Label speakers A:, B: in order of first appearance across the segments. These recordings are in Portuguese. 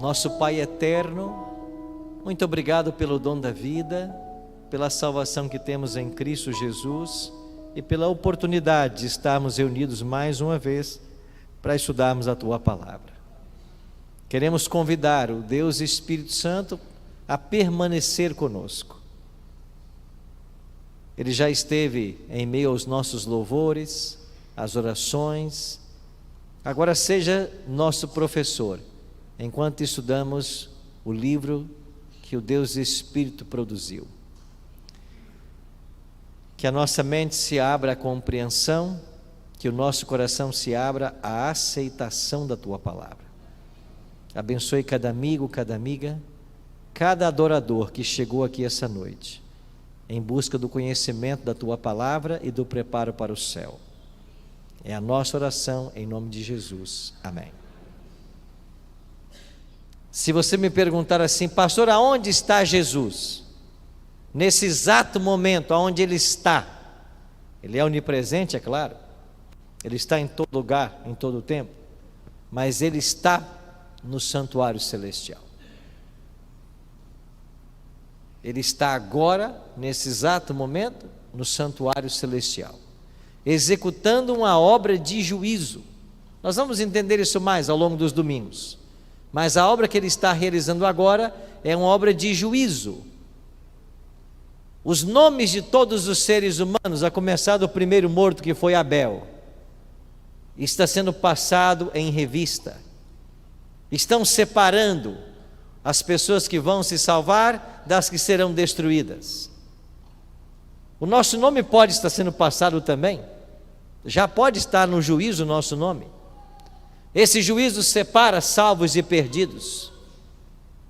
A: Nosso Pai eterno, muito obrigado pelo dom da vida, pela salvação que temos em Cristo Jesus e pela oportunidade de estarmos reunidos mais uma vez para estudarmos a Tua Palavra. Queremos convidar o Deus Espírito Santo a permanecer conosco. Ele já esteve em meio aos nossos louvores, às orações. Agora seja nosso professor, enquanto estudamos o livro que o Deus Espírito produziu. Que a nossa mente se abra à compreensão, que o nosso coração se abra à aceitação da Tua Palavra. Abençoe cada amigo, cada amiga, cada adorador que chegou aqui essa noite, em busca do conhecimento da Tua Palavra e do preparo para o céu. É a nossa oração em nome de Jesus. Amém. Se você me perguntar assim, pastor, aonde está Jesus? Nesse exato momento, aonde Ele está? Ele é onipresente, é claro. Ele está em todo lugar, em todo tempo. Mas Ele está no santuário celestial. Ele está agora, nesse exato momento, no santuário celestial, executando uma obra de juízo. Nós vamos entender isso mais ao longo dos domingos. Mas a obra que Ele está realizando agora é uma obra de juízo. Os nomes de todos os seres humanos, a começar do primeiro morto que foi Abel, está sendo passado em revista. Estão separando as pessoas que vão se salvar das que serão destruídas. O nosso nome pode estar sendo passado também. Já pode estar no juízo o nosso nome. Esse juízo separa salvos e perdidos.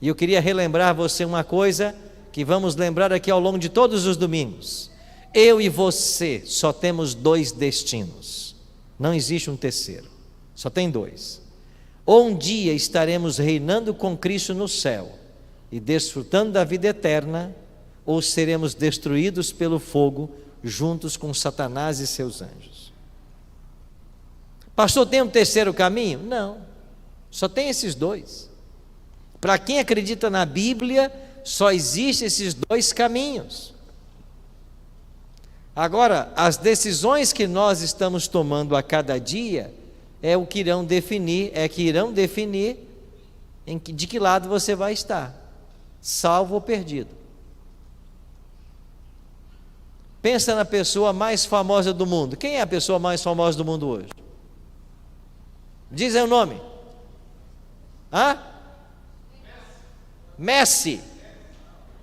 A: E eu queria relembrar você uma coisa que vamos lembrar aqui ao longo de todos os domingos. Eu e você só temos dois destinos. Não existe um terceiro. Só tem dois. Ou um dia estaremos reinando com Cristo no céu e desfrutando da vida eterna, ou seremos destruídos pelo fogo juntos com Satanás e seus anjos. Pastor, tem um terceiro caminho? Não, só tem esses dois. Para quem acredita na Bíblia, só existem esses dois caminhos. Agora, as decisões que nós estamos tomando a cada dia irão definir de que lado você vai estar, salvo ou perdido. Pensa na pessoa mais famosa do mundo. Quem é a pessoa mais famosa do mundo hoje? Diz aí o nome. Messi.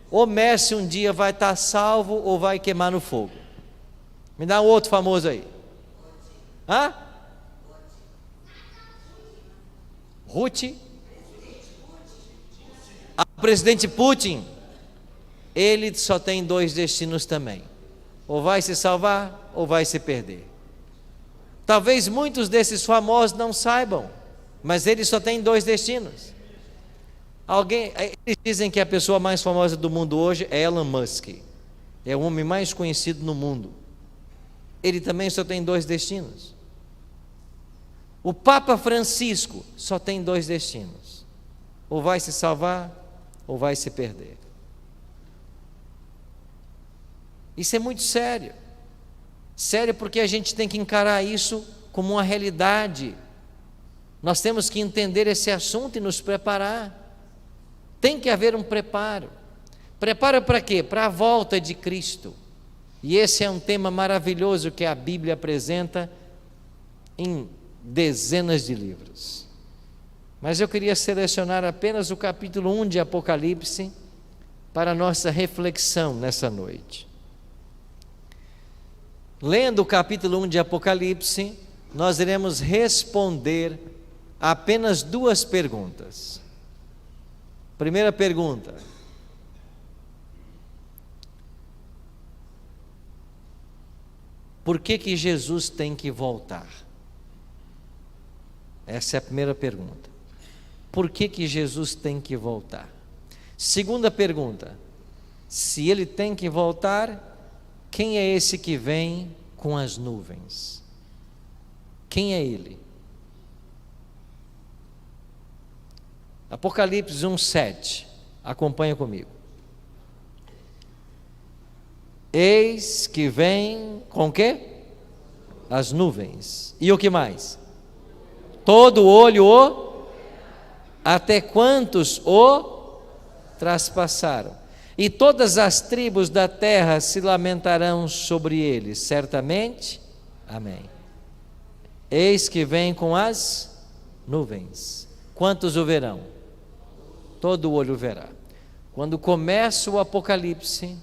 A: O Messi um dia vai estar salvo ou vai queimar no fogo? Me dá um outro famoso aí. Ruth? O presidente Putin. Ele só tem dois destinos também. Ou vai se salvar ou vai se perder. Talvez muitos desses famosos não saibam, mas eles só têm dois destinos. Eles dizem que a pessoa mais famosa do mundo hoje é Elon Musk. É o homem mais conhecido no mundo. Ele também só tem dois destinos. O Papa Francisco só tem dois destinos. Ou vai se salvar ou vai se perder. Isso é muito sério. Sério, porque a gente tem que encarar isso como uma realidade. Nós temos que entender esse assunto e nos preparar. Tem que haver um preparo. Preparo para quê? Para a volta de Cristo. E esse é um tema maravilhoso que a Bíblia apresenta em dezenas de livros. Mas eu queria selecionar apenas o capítulo 1 de Apocalipse para a nossa reflexão nessa noite. Lendo o capítulo 1 de Apocalipse, nós iremos responder a apenas duas perguntas. Primeira pergunta: por que Jesus tem que voltar? Essa é a primeira pergunta. Por que Jesus tem que voltar? Segunda pergunta: se Ele tem que voltar, quem é esse que vem com as nuvens? Quem é Ele? Apocalipse 1:7. Acompanha comigo. Eis que vem com o quê? As nuvens. E o que mais? Todo olho o, até quantos o traspassaram. E todas as tribos da terra se lamentarão sobre ele, certamente. Amém. Eis que vem com as nuvens. Quantos o verão? Todo olho verá. Quando começa o Apocalipse,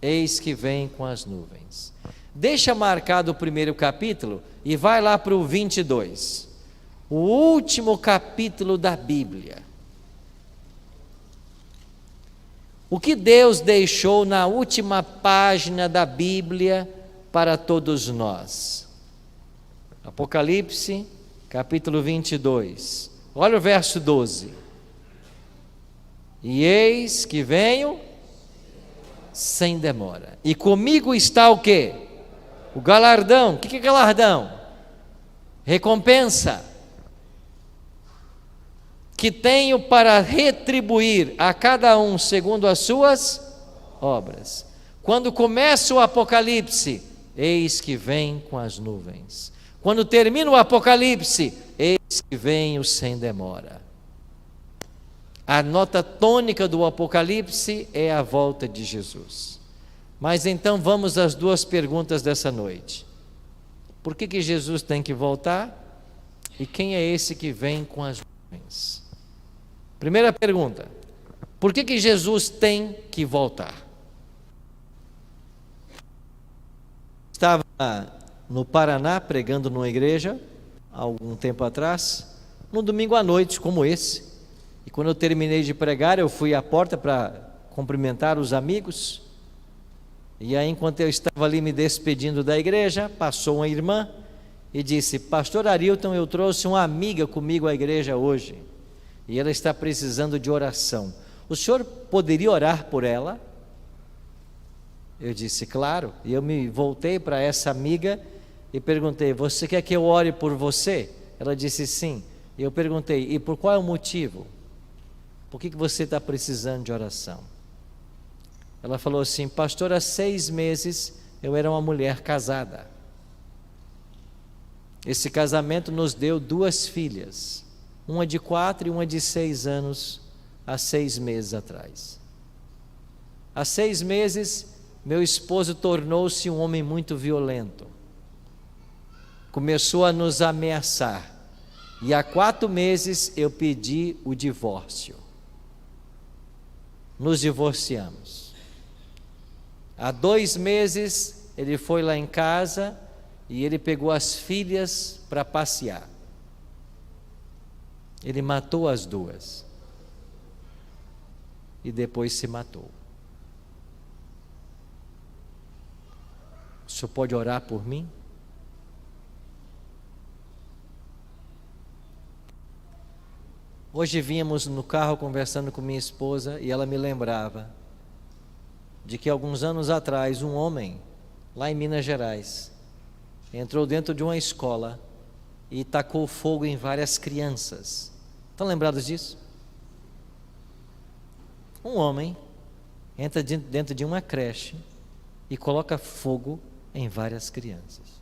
A: eis que vem com as nuvens. Deixa marcado o primeiro capítulo e vai lá para o 22. O último capítulo da Bíblia. O que Deus deixou na última página da Bíblia para todos nós? Apocalipse, capítulo 22. Olha o verso 12. E eis que venho sem demora. E comigo está o quê? O galardão. O que é galardão? Recompensa. Que tenho para retribuir a cada um segundo as suas obras. Quando começa o Apocalipse, eis que vem com as nuvens. Quando termina o Apocalipse, eis que vem o sem demora. A nota tônica do Apocalipse é a volta de Jesus. Mas então vamos às duas perguntas dessa noite. Por que Jesus tem que voltar? E quem é esse que vem com as nuvens? Primeira pergunta: por que Jesus tem que voltar? Estava no Paraná pregando numa igreja, há algum tempo atrás, num domingo à noite como esse. E quando eu terminei de pregar, eu fui à porta para cumprimentar os amigos. E aí, enquanto eu estava ali me despedindo da igreja, passou uma irmã e disse: Pastor Arilton, eu trouxe uma amiga comigo à igreja hoje. E ela está precisando de oração. O senhor poderia orar por ela? Eu disse: claro. E eu me voltei para essa amiga e perguntei: você quer que eu ore por você? Ela disse sim. E eu perguntei: e por qual é o motivo? Por que você está precisando de oração? Ela falou assim: pastor, há 6 meses eu era uma mulher casada. Esse casamento nos deu 2 filhas, uma de 4 e uma de 6 anos, há 6 meses atrás. Há 6 meses, meu esposo tornou-se um homem muito violento. Começou a nos ameaçar. E há 4 meses eu pedi o divórcio. Nos divorciamos. Há 2 meses ele foi lá em casa e ele pegou as filhas para passear. Ele matou as 2 e depois se matou. O senhor pode orar por mim? Hoje vínhamos no carro conversando com minha esposa e ela me lembrava de que alguns anos atrás um homem lá em Minas Gerais entrou dentro de uma escola e tacou fogo em várias crianças. Estão lembrados disso? Um homem entra dentro de uma creche e coloca fogo em várias crianças.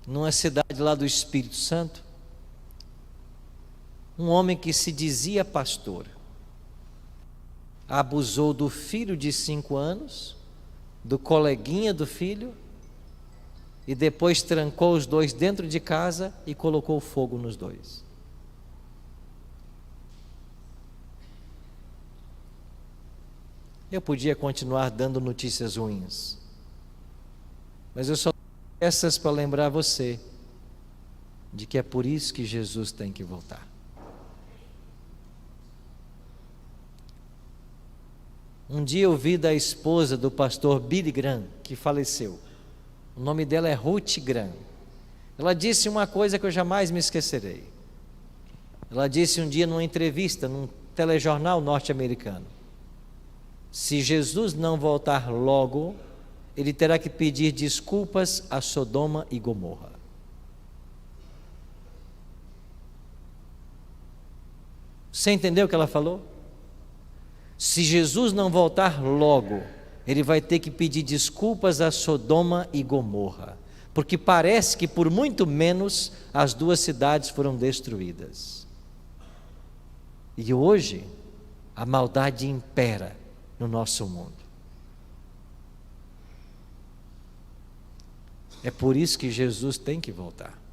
A: Numa cidade lá do Espírito Santo, um homem que se dizia pastor abusou do filho de 5 anos, do coleguinha do filho, e depois trancou os 2 dentro de casa e colocou fogo nos 2. Eu podia continuar dando notícias ruins, mas eu só tenho essas para lembrar você de que é por isso que Jesus tem que voltar. Um dia eu vi da esposa do pastor Billy Graham, que faleceu. O nome dela é Ruth Graham. Ela disse uma coisa que eu jamais me esquecerei. Ela disse um dia numa entrevista, num telejornal norte-americano: se Jesus não voltar logo, ele terá que pedir desculpas a Sodoma e Gomorra. Você entendeu o que ela falou? Se Jesus não voltar logo, ele vai ter que pedir desculpas a Sodoma e Gomorra, porque parece que por muito menos as duas cidades foram destruídas. E hoje a maldade impera no nosso mundo. É por isso que Jesus tem que voltar.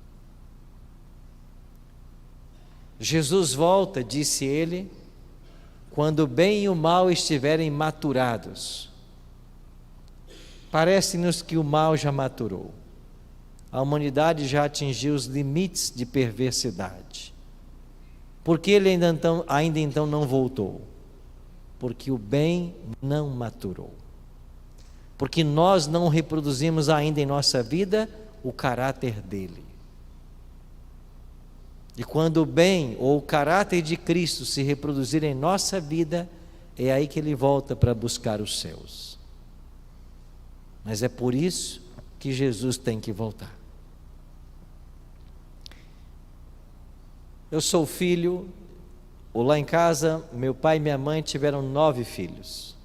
A: Jesus volta, disse ele, quando o bem e o mal estiverem maturados. Parece-nos que o mal já maturou. A humanidade já atingiu os limites de perversidade. Por que ele ainda então não voltou? Porque o bem não maturou. Porque nós não reproduzimos ainda em nossa vida o caráter dele. E quando o bem ou o caráter de Cristo se reproduzir em nossa vida, é aí que ele volta para buscar os céus. Mas é por isso que Jesus tem que voltar. Eu sou filho, ou lá em casa, meu pai e minha mãe tiveram 9 filhos.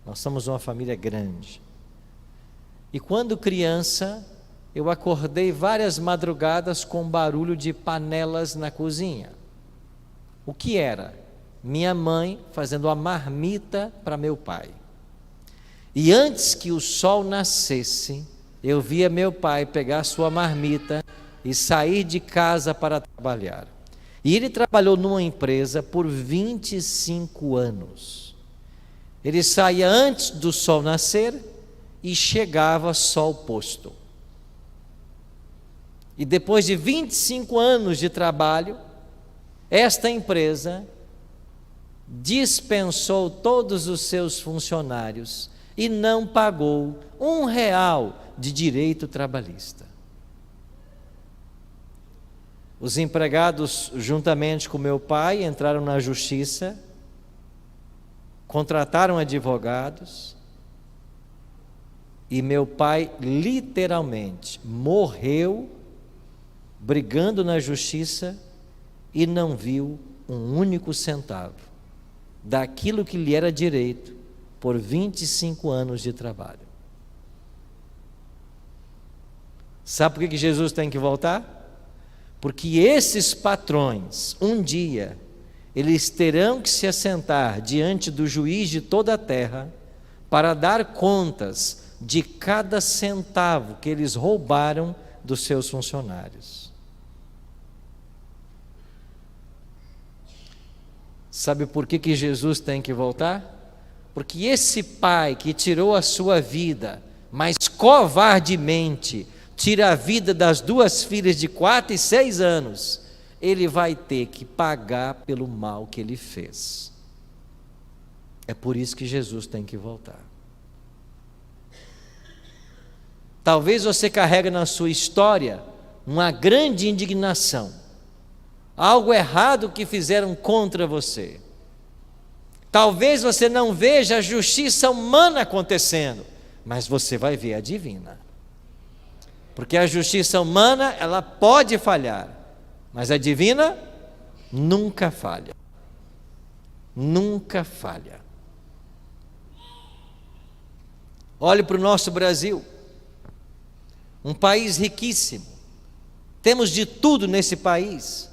A: Nós somos uma família grande. E quando criança, eu acordei várias madrugadas com barulho de panelas na cozinha. O que era? Minha mãe fazendo uma marmita para meu pai. E antes que o sol nascesse, eu via meu pai pegar sua marmita e sair de casa para trabalhar. E ele trabalhou numa empresa por 25 anos. Ele saía antes do sol nascer e chegava sol posto. E depois de 25 anos de trabalho, esta empresa dispensou todos os seus funcionários e não pagou R$1 de direito trabalhista. Os empregados, juntamente com meu pai, entraram na justiça, contrataram advogados, e meu pai literalmente morreu brigando na justiça e não viu um único centavo daquilo que lhe era direito por 25 anos de trabalho. Sabe por que Jesus tem que voltar? Porque esses patrões, um dia, eles terão que se assentar diante do juiz de toda a terra para dar contas de cada centavo que eles roubaram dos seus funcionários. Sabe por que Jesus tem que voltar? Porque esse pai que tirou a sua vida, mas covardemente tira a vida das 2 filhas de 4 e 6 anos, ele vai ter que pagar pelo mal que ele fez. É por isso que Jesus tem que voltar. Talvez você carregue na sua história uma grande indignação, algo errado que fizeram contra você. Talvez você não veja a justiça humana acontecendo, mas você vai ver a divina. Porque a justiça humana, ela pode falhar, mas a divina nunca falha. Nunca falha. Olhe para o nosso Brasil, um país riquíssimo. Temos de tudo nesse país.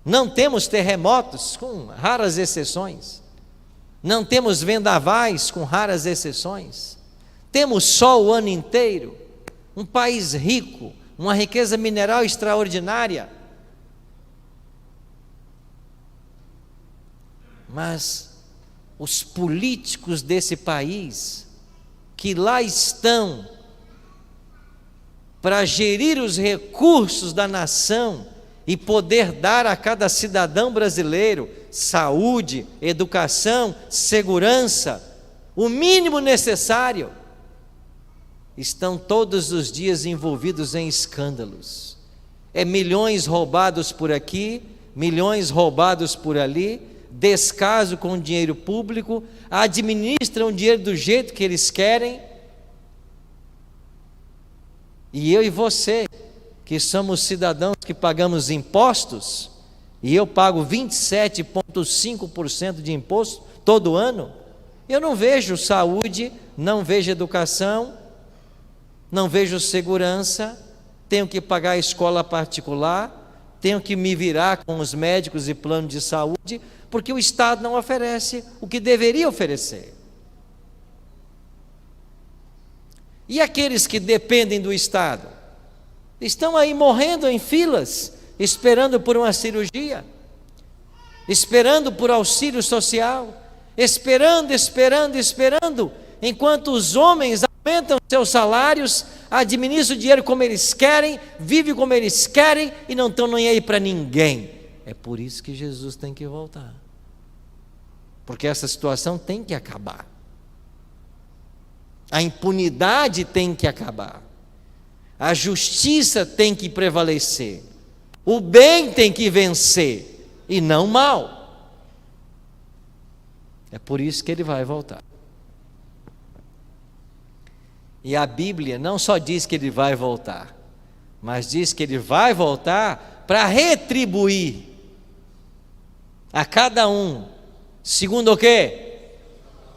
A: Não temos terremotos, com raras exceções. Não temos vendavais, com raras exceções. Temos sol o ano inteiro. Um país rico, uma riqueza mineral extraordinária. Mas os políticos desse país, que lá estão para gerir os recursos da nação e poder dar a cada cidadão brasileiro saúde, educação, segurança, o mínimo necessário, estão todos os dias envolvidos em escândalos. É milhões roubados por aqui, milhões roubados por ali, descaso com o dinheiro público, administram o dinheiro do jeito que eles querem. E eu e você, que somos cidadãos que pagamos impostos, e eu pago 27,5% de imposto todo ano, eu não vejo saúde, não vejo educação, não vejo segurança, tenho que pagar a escola particular, tenho que me virar com os médicos e plano de saúde, porque o Estado não oferece o que deveria oferecer. E aqueles que dependem do Estado? Estão aí morrendo em filas, esperando por uma cirurgia, esperando por auxílio social, esperando, enquanto os homens aumentam seus salários, administram o dinheiro como eles querem, vivem como eles querem e não estão nem aí para ninguém. É por isso que Jesus tem que voltar, porque essa situação tem que acabar. A impunidade tem que acabar, a justiça tem que prevalecer, o bem tem que vencer e não o mal. É por isso que ele vai voltar. E a Bíblia não só diz que ele vai voltar, mas diz que ele vai voltar para retribuir a cada um, segundo o quê?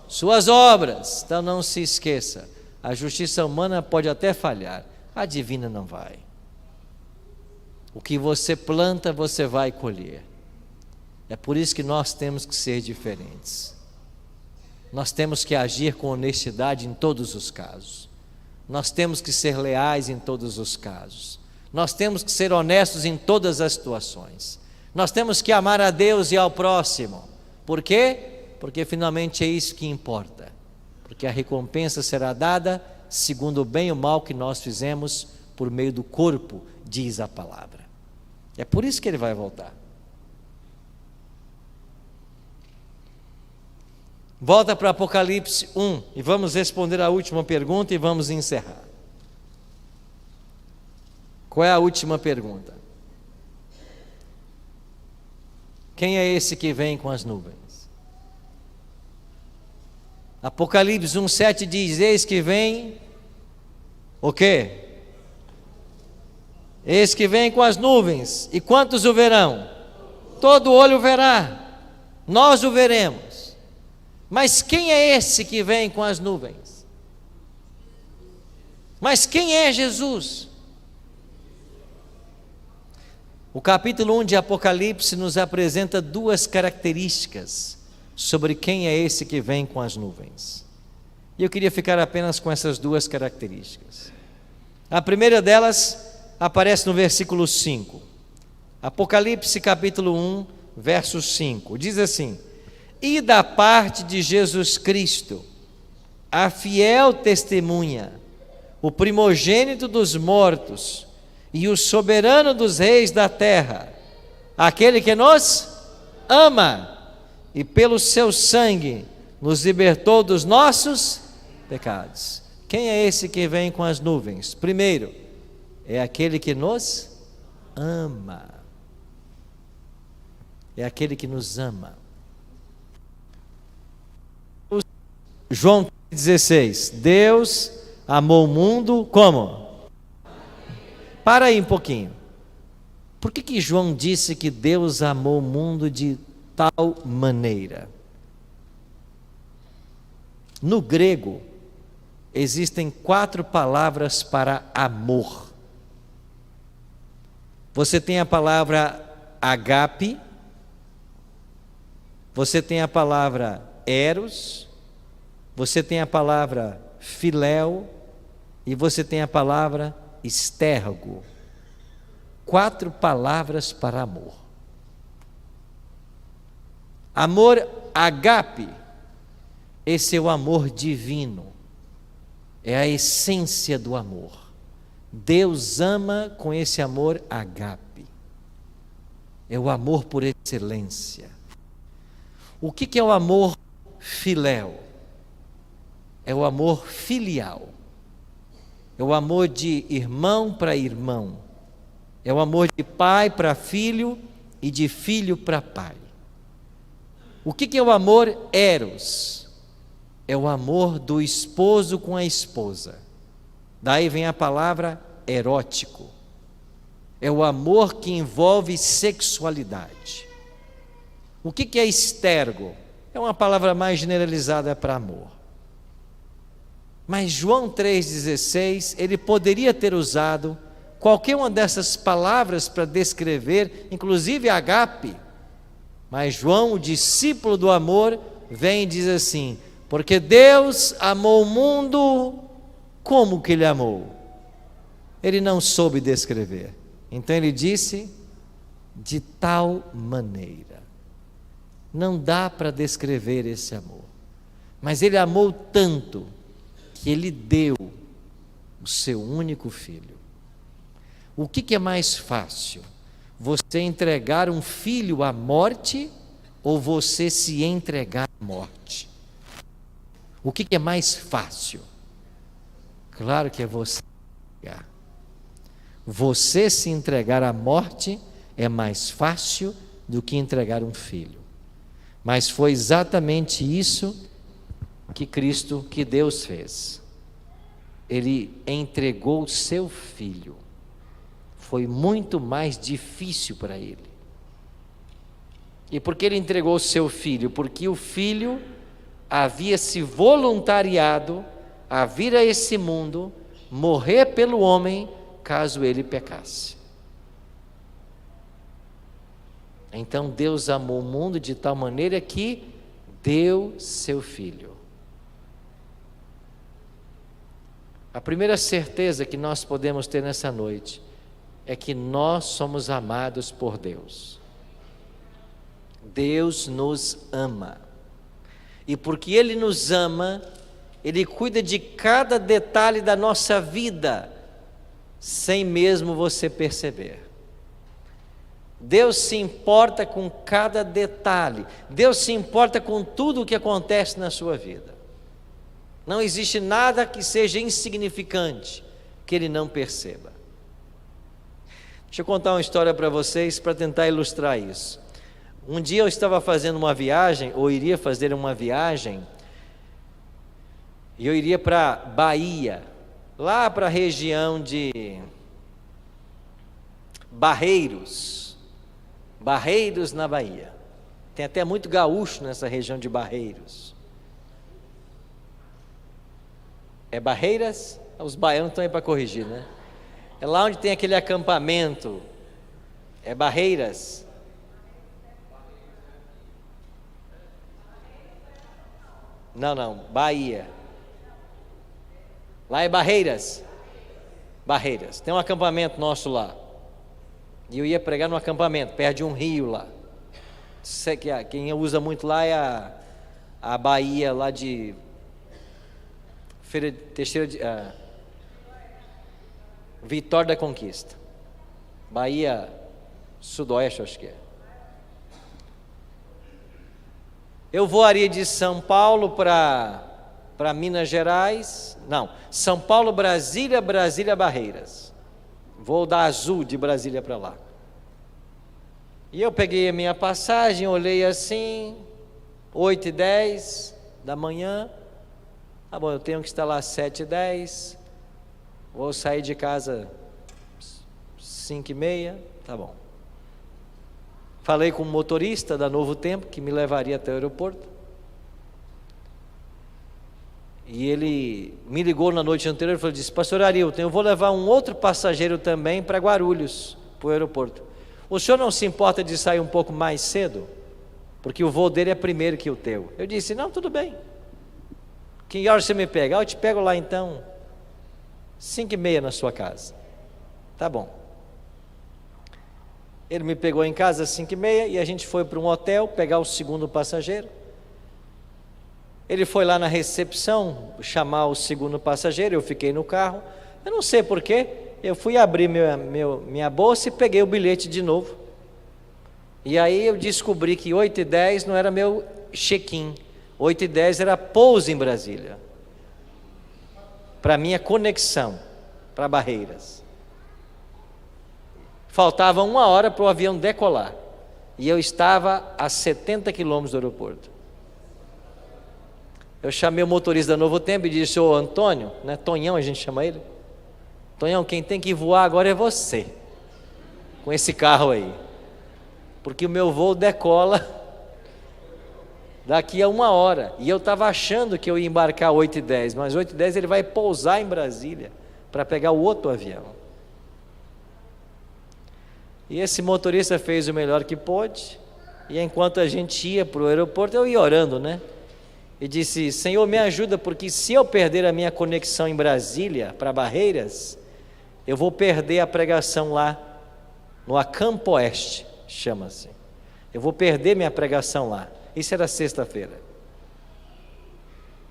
A: Suas obras. Então não se esqueça, a justiça humana pode até falhar, a divina não vai. O que você planta, você vai colher. É por isso que nós temos que ser diferentes. Nós temos que agir com honestidade em todos os casos. Nós temos que ser leais em todos os casos. Nós temos que ser honestos em todas as situações. Nós temos que amar a Deus e ao próximo. Por quê? Porque finalmente é isso que importa. Porque a recompensa será dada segundo o bem e o mal que nós fizemos por meio do corpo, diz a palavra. É por isso que ele vai voltar. Volta para Apocalipse 1 e vamos responder a última pergunta e vamos encerrar. Qual é a última pergunta? Quem é esse que vem com as nuvens? Apocalipse 1,7 diz: eis que vem o quê? Eis que vem com as nuvens, e quantos o verão? Todo olho verá, nós o veremos. Mas quem é esse que vem com as nuvens? Mas quem é Jesus? O capítulo 1 de Apocalipse nos apresenta duas características sobre quem é esse que vem com as nuvens. E eu queria ficar apenas com essas duas características. A primeira delas aparece no versículo 5. Apocalipse capítulo 1, verso 5. Diz assim: e da parte de Jesus Cristo, a fiel testemunha, o primogênito dos mortos e o soberano dos reis da terra, aquele que nos ama e pelo seu sangue nos libertou dos nossos pecados. Quem é esse que vem com as nuvens? Primeiro, é aquele que nos ama. É aquele que nos ama. João 16, Deus amou o mundo como? Para aí um pouquinho. Por que João disse que Deus amou o mundo de tal maneira? No grego, existem 4 palavras para amor. Você tem a palavra agape, você tem a palavra eros, você tem a palavra filéu e você tem a palavra estérgo. 4 palavras para amor. Amor agape, esse é o amor divino, é a essência do amor. Deus ama com esse amor agape, é o amor por excelência. O que é o amor filéu? É o amor filial, é o amor de irmão para irmão, é o amor de pai para filho e de filho para pai. O que é o amor eros? É o amor do esposo com a esposa. Daí vem a palavra erótico. É o amor que envolve sexualidade. O que é estergo? É uma palavra mais generalizada para amor. Mas João 3,16, ele poderia ter usado qualquer uma dessas palavras para descrever, inclusive ágape. Mas João, o discípulo do amor, vem e diz assim: porque Deus amou o mundo, como que Ele amou? Ele não soube descrever. Então ele disse, de tal maneira. Não dá para descrever esse amor. Mas Ele amou tanto, que Ele deu o seu único filho. O que é mais fácil? Você entregar um filho à morte ou você se entregar à morte? O que é mais fácil? Claro que é você entregar. Você se entregar à morte é mais fácil do que entregar um filho. Mas foi exatamente isso que Deus fez. Ele entregou o seu filho. Foi muito mais difícil para ele. E por que ele entregou o seu filho? Porque o filho havia se voluntariado a vir a esse mundo, morrer pelo homem, caso ele pecasse. Então Deus amou o mundo de tal maneira que deu seu filho. A primeira certeza que nós podemos ter nessa noite é que nós somos amados por Deus. Deus nos ama. E porque Ele nos ama, Ele cuida de cada detalhe da nossa vida, sem mesmo você perceber. Deus se importa com cada detalhe. Deus se importa com tudo o que acontece na sua vida. Não existe nada que seja insignificante que Ele não perceba. Deixa eu contar uma história para vocês para tentar ilustrar isso. Um dia eu estava fazendo uma viagem, ou iria fazer uma viagem, e eu iria para Bahia, lá para a região de Barreiros na Bahia. Tem até muito gaúcho nessa região de Barreiros. É Barreiras? Os baianos estão aí para corrigir, né? É lá onde tem aquele acampamento. É Barreiras? Não, Bahia. Lá é Barreiras? Barreiras. Tem um acampamento nosso lá. E eu ia pregar no acampamento, perto de um rio lá. Quem usa muito lá é a Bahia lá de Vitória da Conquista. Bahia Sudoeste, acho que é. Eu voaria de São Paulo para Minas Gerais. Não, São Paulo, Brasília, Brasília, Barreiras. Vou da Azul de Brasília para lá. E eu peguei a minha passagem, olhei assim, 8h10 da manhã. Tá bom, eu tenho que estar lá às 7h10. Vou sair de casa 5h30, tá bom. Falei com o motorista da Novo Tempo, que me levaria até o aeroporto. E ele me ligou na noite anterior e disse: pastor Arilton, eu vou levar um outro passageiro também para Guarulhos, para o aeroporto. O senhor não se importa de sair um pouco mais cedo? Porque o voo dele é primeiro que o teu. Eu disse: não, tudo bem. Que hora você me pega? Eu te pego lá então, 5h30 na sua casa. Tá bom. Ele me pegou em casa às 5h30 e a gente foi para um hotel pegar o segundo passageiro. Ele foi lá na recepção chamar o segundo passageiro, eu fiquei no carro. Eu não sei porquê, eu fui abrir minha bolsa e peguei o bilhete de novo. E aí eu descobri que 8h10 não era meu check-in, 8h10 era pouso em Brasília, para minha conexão para Barreiras. Faltava 1 hora para o avião decolar, e eu estava a 70 quilômetros do aeroporto. Eu chamei o motorista da Novo Tempo e disse: ô Antônio, né, Tonhão a gente chama ele, Tonhão, quem tem que voar agora é você. com esse carro aí, porque o meu voo decola daqui a 1 hora, e eu estava achando que eu ia embarcar 8h10, mas 8h10 ele vai pousar em Brasília, para pegar o outro avião. E esse motorista fez o melhor que pôde, e enquanto a gente ia para o aeroporto, eu ia orando, né? E disse: Senhor, me ajuda, porque se eu perder a minha conexão em Brasília, para Barreiras, eu vou perder a pregação lá, no Acampo Oeste, chama-se. Eu vou perder minha pregação lá. Isso era sexta-feira.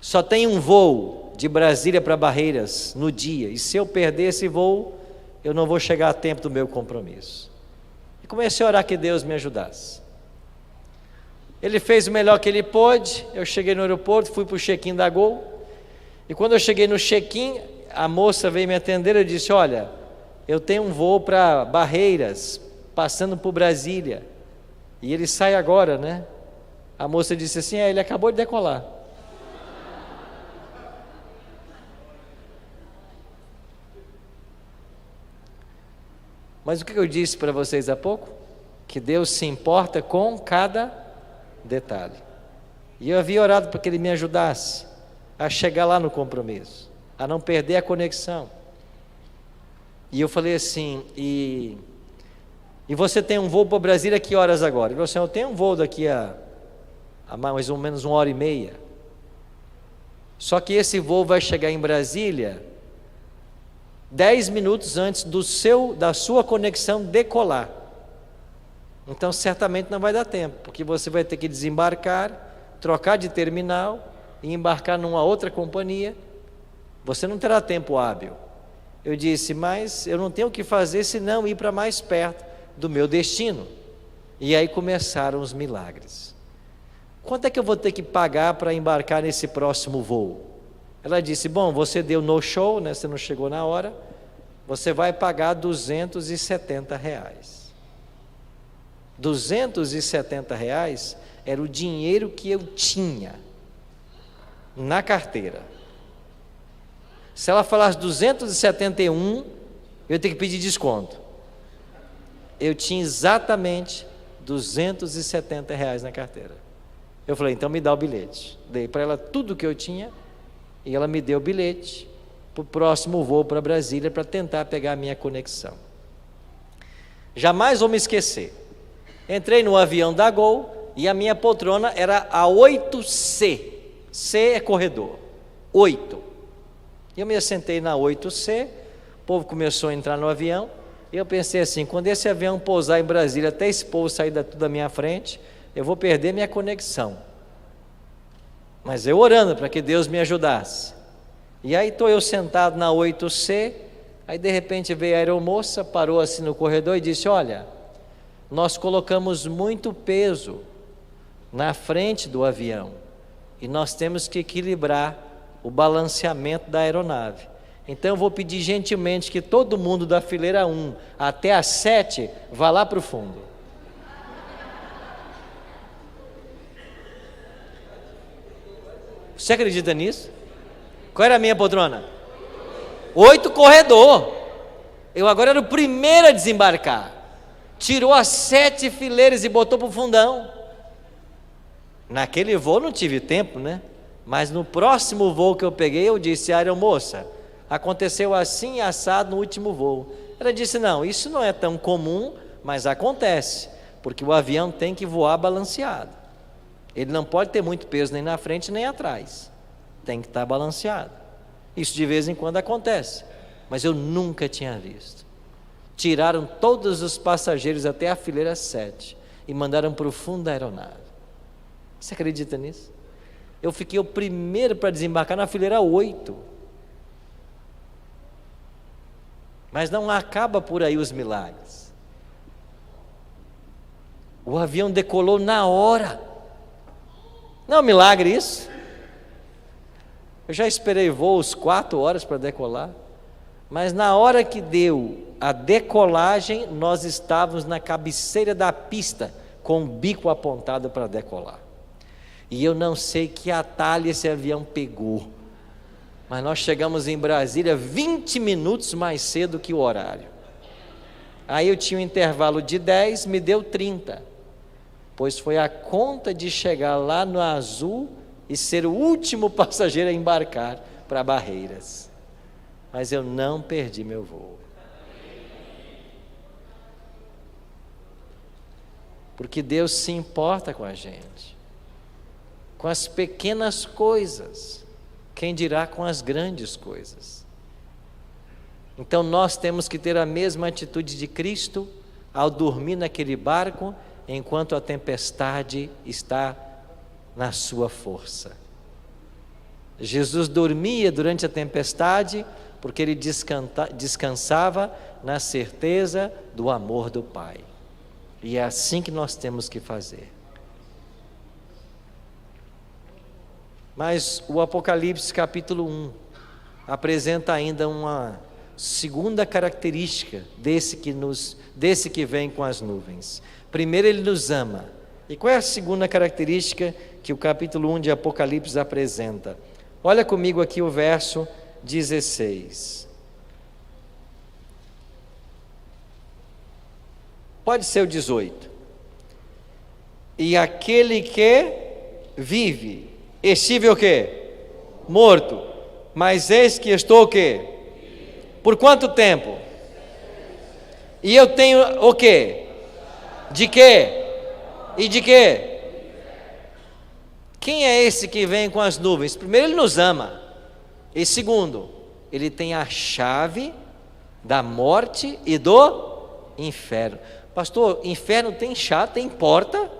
A: Só tem um voo de Brasília para Barreiras no dia, e se eu perder esse voo, eu não vou chegar a tempo do meu compromisso. E comecei a orar que Deus me ajudasse. Ele fez o melhor que ele pôde. Eu cheguei no aeroporto, fui para o check-in da Gol, e quando eu cheguei no check-in, a moça veio me atender. Eu disse: olha, eu tenho um voo para Barreiras, passando por Brasília, e ele sai agora, né? A moça disse assim: ele acabou de decolar. Mas o que eu disse para vocês há pouco? Que Deus se importa com cada detalhe. E eu havia orado para que Ele me ajudasse a chegar lá no compromisso, a não perder a conexão. E eu falei assim: e você tem um voo para Brasília que horas agora? Ele falou assim: eu tenho um voo daqui a mais ou menos 1h30. Só que esse voo vai chegar em Brasília 10 minutos antes da sua conexão decolar. Então certamente não vai dar tempo, porque você vai ter que desembarcar, trocar de terminal e embarcar numa outra companhia. Você não terá tempo hábil. Eu disse: mas eu não tenho o que fazer senão ir para mais perto do meu destino. E aí começaram os milagres. Quanto é que eu vou ter que pagar para embarcar nesse próximo voo? Ela disse: bom, você deu no show, né? Você não chegou na hora, você vai pagar R$270. R$270 era o dinheiro que eu tinha na carteira. Se ela falasse 271, eu ia ter que pedir desconto. Eu tinha exatamente R$270 na carteira. Eu falei: então me dá o bilhete. Dei para ela tudo que eu tinha, e ela me deu o bilhete para o próximo voo para Brasília, para tentar pegar a minha conexão. Jamais vou me esquecer. Entrei no avião da Gol, e a minha poltrona era a 8C. C é corredor, 8. Eu me assentei na 8C, o povo começou a entrar no avião, e eu pensei assim: quando esse avião pousar em Brasília, até esse povo sair da minha frente, eu vou perder minha conexão. Mas eu orando para que Deus me ajudasse. E aí estou eu sentado na 8C, aí de repente veio a aeromoça, parou assim no corredor e disse: olha, nós colocamos muito peso na frente do avião, e nós temos que equilibrar o balanceamento da aeronave. Então eu vou pedir gentilmente que todo mundo da fileira 1 até a 7 vá lá para o fundo. Você acredita nisso? Qual era a minha poltrona? 8 corredor. Eu agora era o primeiro a desembarcar. Tirou as 7 fileiras e botou para o fundão. Naquele voo não tive tempo, né? Mas no próximo voo que eu peguei, eu disse: aeromoça, aconteceu assim assado no último voo. Ela disse: não, isso não é tão comum, mas acontece, porque o avião tem que voar balanceado. Ele não pode ter muito peso nem na frente nem atrás, tem que estar balanceado. Isso de vez em quando acontece, mas eu nunca tinha visto. Tiraram todos os passageiros até a fileira 7 e mandaram para o fundo da aeronave. Você acredita nisso? Eu fiquei o primeiro para desembarcar na fileira 8. Mas não acaba por aí os milagres. O avião decolou na hora. Não é um milagre isso? Eu já esperei voos 4 horas para decolar, mas na hora que deu a decolagem, nós estávamos na cabeceira da pista, com o bico apontado para decolar. E eu não sei que atalho esse avião pegou, mas nós chegamos em Brasília 20 minutos mais cedo que o horário. Aí eu tinha um intervalo de 10, me deu 30. Pois foi a conta de chegar lá no Azul e ser o último passageiro a embarcar para Barreiras. Mas eu não perdi meu voo. Porque Deus se importa com a gente, com as pequenas coisas, quem dirá com as grandes coisas. Então nós temos que ter a mesma atitude de Cristo ao dormir naquele barco, enquanto a tempestade está na sua força. Jesus dormia durante a tempestade, porque ele descansava na certeza do amor do Pai. E é assim que nós temos que fazer. Mas o Apocalipse capítulo 1 apresenta ainda uma segunda característica desse que vem com as nuvens. Primeiro, ele nos ama. E qual é a segunda característica que o capítulo 1 de Apocalipse apresenta? Olha comigo aqui o verso 16. Pode ser o 18. E aquele que vive, estive o quê? Morto. Mas eis que estou o quê? Por quanto tempo? E eu tenho o quê? De quê? E de quê? Quem é esse que vem com as nuvens? Primeiro, ele nos ama. E segundo, ele tem a chave da morte e do inferno. Pastor, inferno tem chave, tem porta?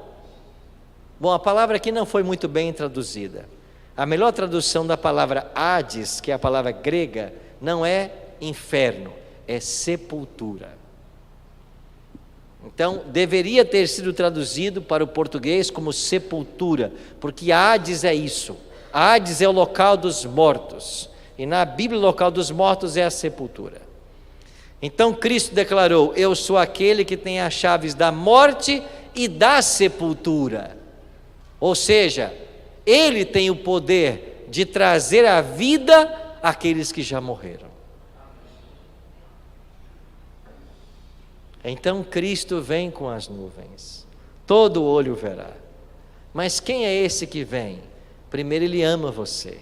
A: Bom, a palavra aqui não foi muito bem traduzida. A melhor tradução da palavra Hades, que é a palavra grega, não é inferno, é sepultura. Então, deveria ter sido traduzido para o português como sepultura, porque Hades é isso. Hades é o local dos mortos, e na Bíblia o local dos mortos é a sepultura. Então Cristo declarou: eu sou aquele que tem as chaves da morte e da sepultura. Ou seja, Ele tem o poder de trazer à vida aqueles que já morreram. Então Cristo vem com as nuvens, todo olho verá. Mas quem é esse que vem? Primeiro, Ele ama você.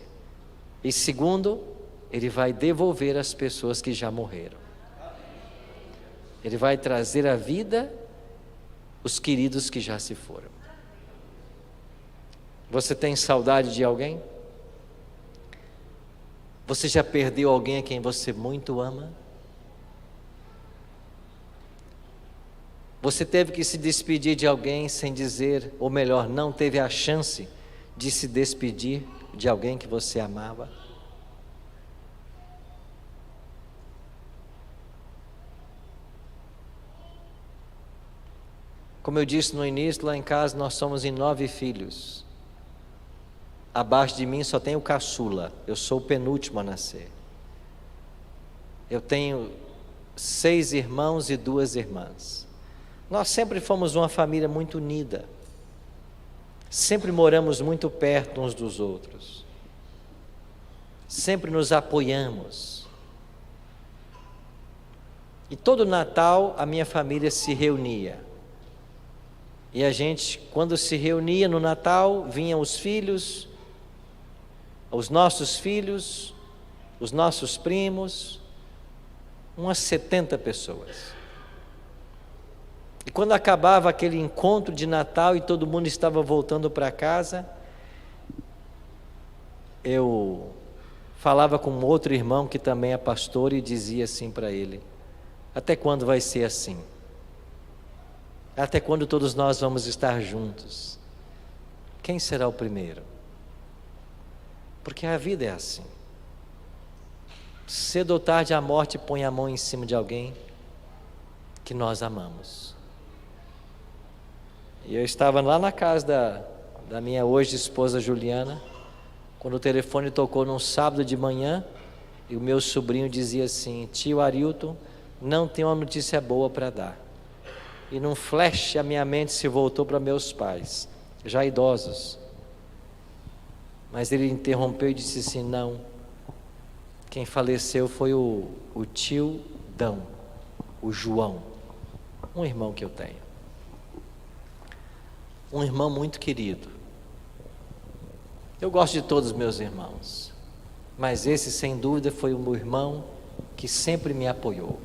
A: E segundo, Ele vai devolver as pessoas que já morreram. Ele vai trazer à vida os queridos que já se foram. Você tem saudade de alguém? Você já perdeu alguém a quem você muito ama? Você teve que se despedir de alguém sem dizer, ou melhor, não teve a chance de se despedir de alguém que você amava? Como eu disse no início, lá em casa nós somos em 9 filhos. Abaixo de mim só tem o caçula, eu sou o penúltimo a nascer. Eu tenho 6 irmãos e 2 irmãs. Nós sempre fomos uma família muito unida. Sempre moramos muito perto uns dos outros. Sempre nos apoiamos. E todo Natal a minha família se reunia. E a gente, quando se reunia no Natal, vinham os filhos, os nossos primos, umas 70 pessoas. E quando acabava aquele encontro de Natal e todo mundo estava voltando para casa, eu falava com um outro irmão que também é pastor e dizia assim para ele: até quando vai ser assim? Até quando todos nós vamos estar juntos? Quem será o primeiro? Porque a vida é assim. Cedo ou tarde a morte põe a mão em cima de alguém que nós amamos. E eu estava lá na casa da minha hoje esposa Juliana, quando o telefone tocou num sábado de manhã, e o meu sobrinho dizia assim: tio Arilton, não tem uma notícia boa para dar. E num flash a minha mente se voltou para meus pais, já idosos. Mas ele interrompeu e disse assim: não, quem faleceu foi o tio Dão, o João. Um irmão que eu tenho. Um irmão muito querido. Eu gosto de todos os meus irmãos, mas esse, sem dúvida, foi o meu irmão que sempre me apoiou.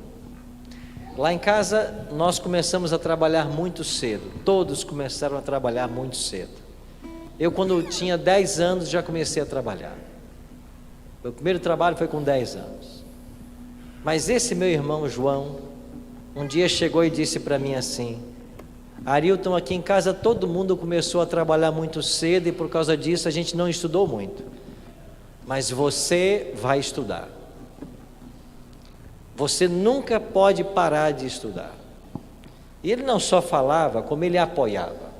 A: Lá em casa, nós começamos a trabalhar muito cedo. Todos começaram a trabalhar muito cedo. Eu, quando tinha 10 anos, já comecei a trabalhar. Meu primeiro trabalho foi com 10 anos. Mas esse meu irmão João, um dia chegou e disse para mim assim: Arilton, aqui em casa todo mundo começou a trabalhar muito cedo e por causa disso a gente não estudou muito. Mas você vai estudar. Você nunca pode parar de estudar. E ele não só falava, como ele apoiava.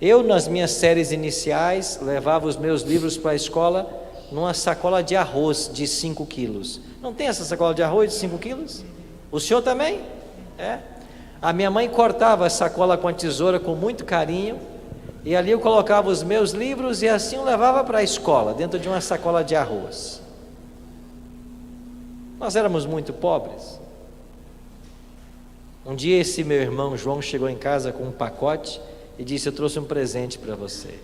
A: Eu, nas minhas séries iniciais, levava os meus livros para a escola numa sacola de arroz de 5 quilos. Não tem essa sacola de arroz de 5 quilos? O senhor também? É. A minha mãe cortava a sacola com a tesoura com muito carinho, e ali eu colocava os meus livros e assim eu levava para a escola, dentro de uma sacola de arroz. Nós éramos muito pobres. Um dia esse meu irmão João chegou em casa com um pacote e disse: eu trouxe um presente para você.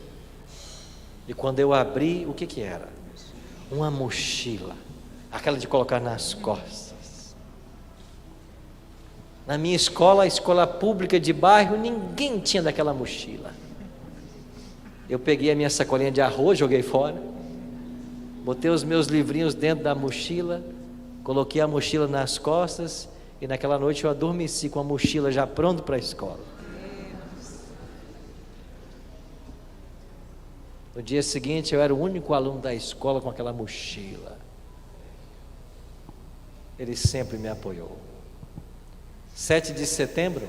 A: E quando eu abri, o que era? Uma mochila, aquela de colocar nas costas. Na minha escola, a escola pública de bairro, ninguém tinha daquela mochila. Eu peguei a minha sacolinha de arroz, joguei fora, botei os meus livrinhos dentro da mochila, coloquei a mochila nas costas, e naquela noite eu adormeci com a mochila já pronta para a escola. No dia seguinte eu era o único aluno da escola com aquela mochila. Ele sempre me apoiou. 7 de setembro,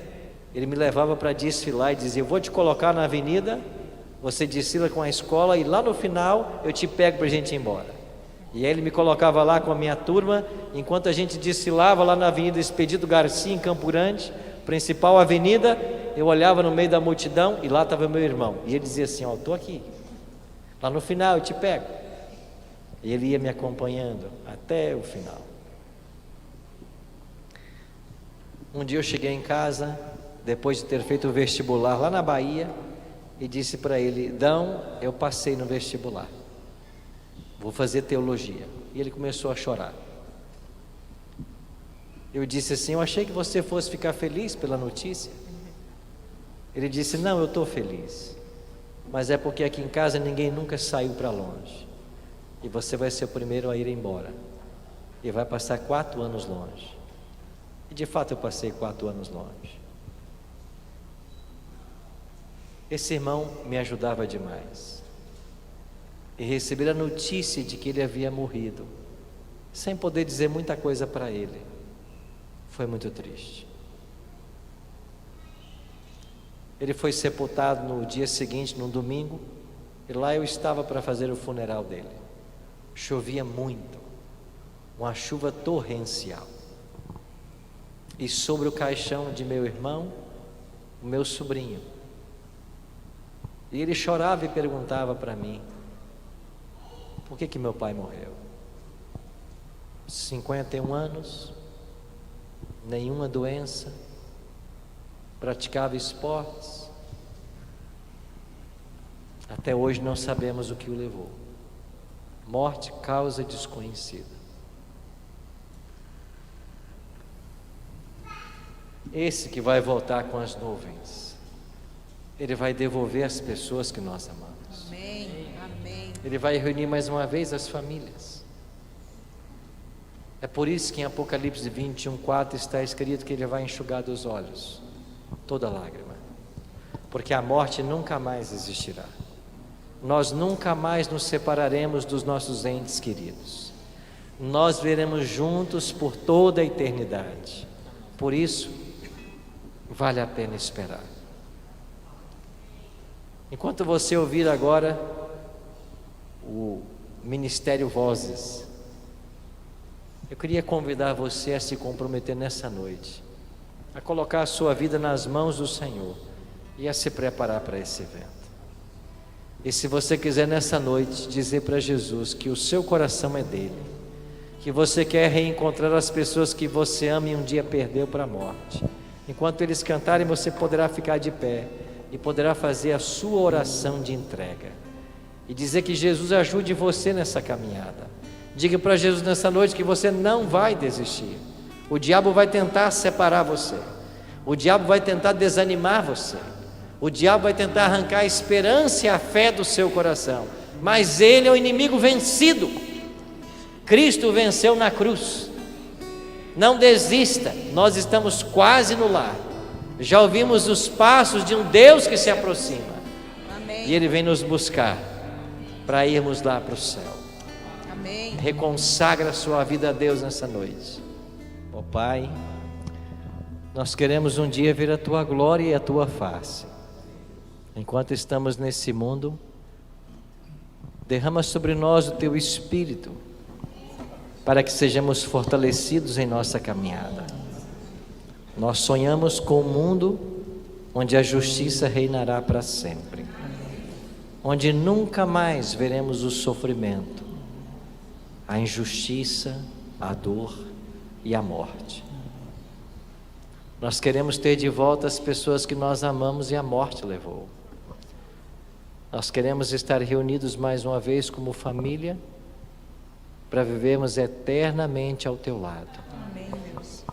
A: ele me levava para desfilar e dizia: eu vou te colocar na avenida, você desfila com a escola e lá no final eu te pego para a gente ir embora. E aí ele me colocava lá com a minha turma, enquanto a gente desfilava lá na Avenida Expedito Garcia, em Campo Grande, principal avenida. Eu olhava no meio da multidão e lá estava meu irmão, e ele dizia assim: ó, estou aqui, lá no final eu te pego. E ele ia me acompanhando até o final. Um dia eu cheguei em casa, depois de ter feito o vestibular lá na Bahia, e disse para ele: Dão, eu passei no vestibular, vou fazer teologia. E ele começou a chorar. Eu disse assim: eu achei que você fosse ficar feliz pela notícia. Ele disse: não, eu estou feliz, mas é porque aqui em casa ninguém nunca saiu para longe, e você vai ser o primeiro a ir embora, e vai passar 4 anos longe. E de fato eu passei 4 anos longe. Esse irmão me ajudava demais. E receber a notícia de que ele havia morrido, sem poder dizer muita coisa para ele, foi muito triste. Ele foi sepultado no dia seguinte, no domingo, e lá eu estava para fazer o funeral dele. Chovia muito, uma chuva torrencial. E sobre o caixão de meu irmão, o meu sobrinho. E ele chorava e perguntava para mim: por que meu pai morreu? 51 anos, nenhuma doença, praticava esportes. Até hoje não sabemos o que o levou. Morte, causa desconhecida. Esse que vai voltar com as nuvens, ele vai devolver as pessoas que nós amamos.
B: Amém. Amém.
A: Ele vai reunir mais uma vez as famílias. É por isso que em Apocalipse 21:4 está escrito que ele vai enxugar dos olhos toda lágrima, porque a morte nunca mais existirá. Nós nunca mais nos separaremos dos nossos entes queridos. Nós veremos juntos por toda a eternidade. Por isso, vale a pena esperar. Enquanto você ouvir agora o Ministério Vozes, eu queria convidar você a se comprometer nessa noite, a colocar a sua vida nas mãos do Senhor e a se preparar para esse evento. E se você quiser nessa noite dizer para Jesus que o seu coração é dele, que você quer reencontrar as pessoas que você ama e um dia perdeu para a morte, Enquanto eles cantarem, você poderá ficar de pé e poderá fazer a sua oração de entrega e dizer que Jesus ajude você nessa caminhada. Diga para Jesus nessa noite que você não vai desistir. O diabo vai tentar separar você, o diabo vai tentar desanimar você, o diabo vai tentar arrancar a esperança e a fé do seu coração, mas ele é o inimigo vencido. Cristo venceu na cruz. Não desista, nós estamos quase no lar. Já ouvimos os passos de um Deus que se aproxima. Amém. E Ele vem nos buscar para irmos lá para o céu. Amém. Reconsagra a sua vida a Deus nessa noite. Ó Pai, nós queremos um dia ver a Tua glória e a Tua face. Enquanto estamos nesse mundo, derrama sobre nós o Teu Espírito, para que sejamos fortalecidos em nossa caminhada. Nós sonhamos com um mundo onde a justiça reinará para sempre, onde nunca mais veremos o sofrimento, a injustiça, a dor e a morte. Nós queremos ter de volta as pessoas que nós amamos e a morte levou. Nós queremos estar reunidos mais uma vez como família, para vivermos eternamente ao Teu lado. Amém, Deus.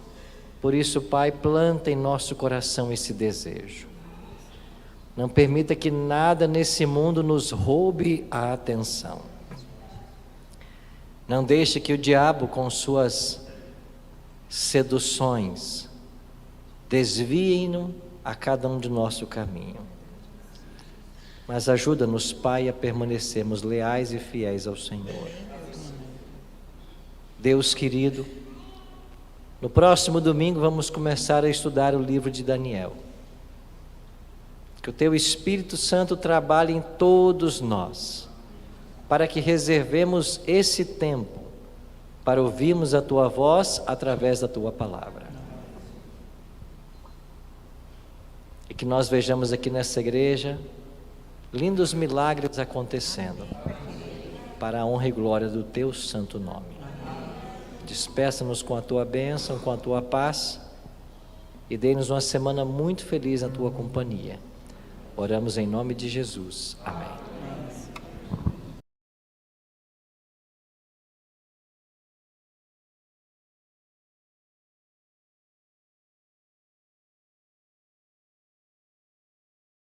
A: Por isso, Pai, planta em nosso coração esse desejo. Não permita que nada nesse mundo nos roube a atenção. Não deixe que o diabo, com suas seduções, desviem-no a cada um de nosso caminho. Mas ajuda-nos, Pai, a permanecermos leais e fiéis ao Senhor. Deus querido, no próximo domingo vamos começar a estudar o livro de Daniel. Que o Teu Espírito Santo trabalhe em todos nós, para que reservemos esse tempo para ouvirmos a Tua voz através da Tua palavra. E que nós vejamos aqui nessa igreja lindos milagres acontecendo, para a honra e glória do Teu santo nome. Despeça-nos com a Tua bênção, com a Tua paz e dê-nos uma semana muito feliz na Tua companhia. Oramos em nome de Jesus. Amém.